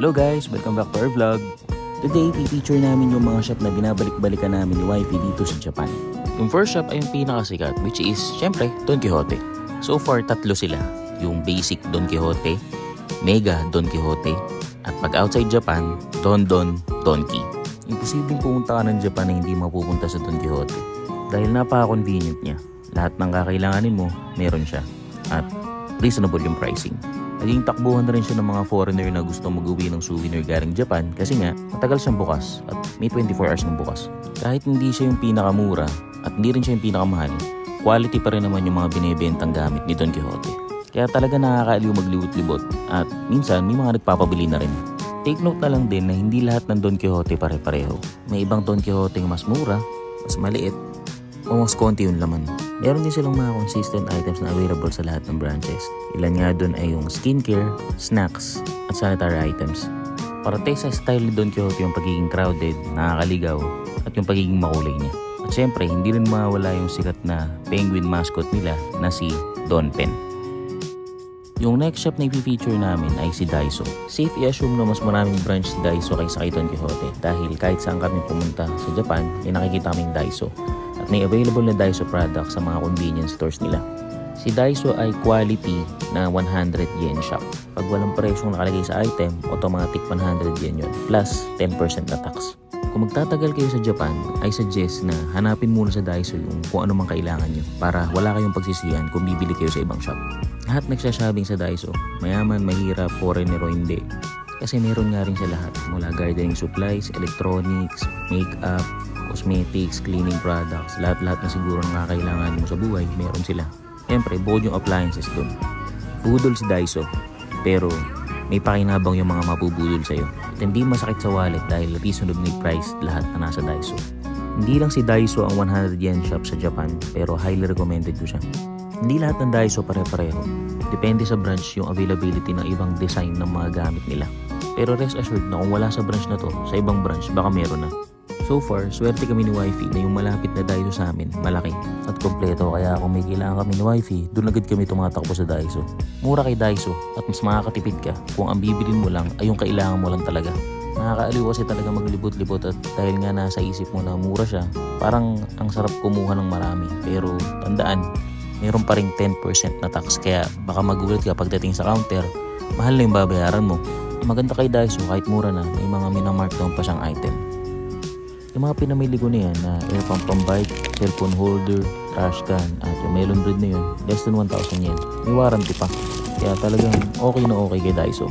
Hello guys! Welcome back to our vlog. Today, i-feature namin yung mga shop na binabalik-balikan namin ni Wifey dito sa Japan. Yung first shop ay yung pinakasikat, which is, syempre, Don Quijote. So far, tatlo sila. Yung basic Don Quijote, Mega Don Quijote, at pag outside Japan, Don Donki. Imposibleng pumunta ka ng Japan na hindi mapupunta sa Don Quijote. Dahil napaka-convenient niya. Lahat ng kakailanganin mo, meron siya. At reasonable yung pricing. Naging takbuhan na rin siya ng mga foreigner na gusto mag-uwi ng souvenir galing Japan kasi nga matagal siyang bukas at may 24 hours ng bukas. Kahit hindi siya yung pinakamura at hindi rin siya yung pinakamahal, quality pa rin naman yung mga binibentang gamit ni Don Quijote. Kaya talaga nakakaaliw maglibot-libot at minsan may mga nagpapabili na rin. Take note na lang din na hindi lahat ng Don Quijote pare-pareho. May ibang Don Quijote mas mura, mas maliit, o mas konti yung laman. Meron din silang mga consistent items na available sa lahat ng branches. Ilan nga doon ay yung skincare, snacks, at sanitary items. Parate sa style ni Don Quijote yung pagiging crowded, nakakaligaw, at yung pagiging makulay niya. At syempre, hindi rin mawala yung sikat na penguin mascot nila na si Don Pen. Yung next shop na i-feature namin ay si Daiso. Safe i-assume na mas maraming branch si Daiso kaysa kay Don Quijote dahil kahit saan kami pumunta sa Japan, may nakikita kaming Daiso. At may available na Daiso products sa mga convenience stores nila. Si Daiso ay quality na 100 yen shop. Pag walang presyong nakalagay sa item, automatic 100 yen yun, plus 10% na tax. Kung magtatagal kayo sa Japan, I suggest na hanapin muna sa Daiso yung kung ano mang kailangan nyo para wala kayong pagsisihan kung bibili kayo sa ibang shop. Lahat nagsashopping sa Daiso, mayaman, mahirap, foreigner o hindi. Kasi meron nga rin sa lahat, mula gardening supplies, electronics, makeup, cosmetics, cleaning products, lahat-lahat na siguro na kailangan mo sa buhay, meron sila. Siyempre, bukod yung appliances dun. Budol si Daiso, pero may pakinabang yung mga mabubudol sa'yo. At hindi masakit sa wallet dahil reasonably priced lahat na nasa Daiso. Hindi lang si Daiso ang 100 yen shop sa Japan, pero highly recommended ko siya. Hindi lahat ng Daiso pare-pareho. Depende sa branch yung availability ng ibang design ng mga gamit nila. Pero rest assured na kung wala sa branch na to, sa ibang branch, baka meron na. So far, swerte kami ni Wifey na yung malapit na Daiso sa amin, malaki at kompleto. Kaya kung may kailangan kami ni Wifey, doon agad kami tumatakbo sa Daiso. Mura kay Daiso at mas makakatipid ka kung ang bibilin mo lang ay yung kailangan mo lang talaga. Nakakaaliw kasi talaga maglibot-libot at dahil nga nasa isip mo na mura siya, parang ang sarap kumuha ng marami. Pero tandaan, mayroon pa rin 10% na tax kaya baka magulat ka pagdating sa counter, mahal na yung babayaran mo. Maganda kay Daiso kahit mura na, may mga minamarkdown pa siyang item. Yung mga pinamili ko na yan na air pump pang bike, cellphone holder, trash can, at yung melon bread na yun, less than 1,000 yen. May warranty pa. Kaya talagang okay na okay kay Daiso.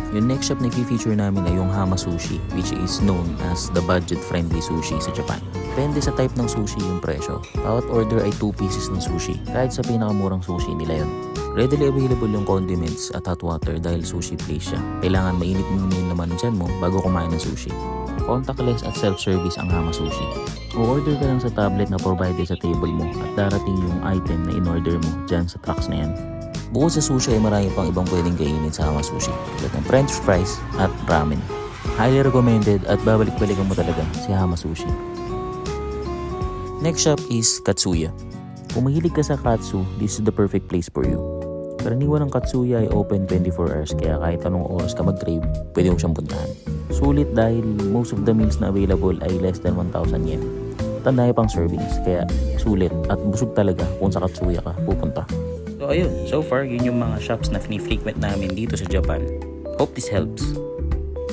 Yung next shop na i-feature namin ay yung Hama Sushi, which is known as the budget-friendly sushi sa Japan. Depende sa type ng sushi yung presyo. Bawat order ay 2 pieces ng sushi, kahit sa pinakamurang sushi nila yun. Readily available yung condiments at hot water dahil sushi place siya. Kailangan mainit muna yung laman ng tiyan mo bago kumain ng sushi. Contactless at self-service ang Hama Sushi. O-order ka lang sa tablet na provided sa table mo at darating yung item na in-order mo dyan sa trucks na yan. Bukod sa sushi ay marami pang ibang pwedeng kainin sa Hama Sushi tulad ng french fries at ramen. Highly recommended at babalik-balikan mo talaga si Hama Sushi. Next shop is Katsuya. Kung mahilig ka sa katsu, this is the perfect place for you. Karaniwan ng Katsuya ay open 24 hours kaya kahit anong oras ka mag-crave, pwede mo siyang puntahan. Sulit dahil most of the meals na available ay less than 1,000 yen. Tandaan pang servings kaya sulit at busog talaga kung sa Katsuya ka pupunta. So ayun, so far yun yung mga shops na frequent namin dito sa Japan. Hope this helps.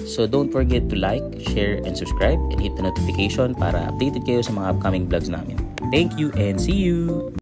So don't forget to like, share, and subscribe and hit the notification para updated kayo sa mga upcoming vlogs namin. Thank you and see you!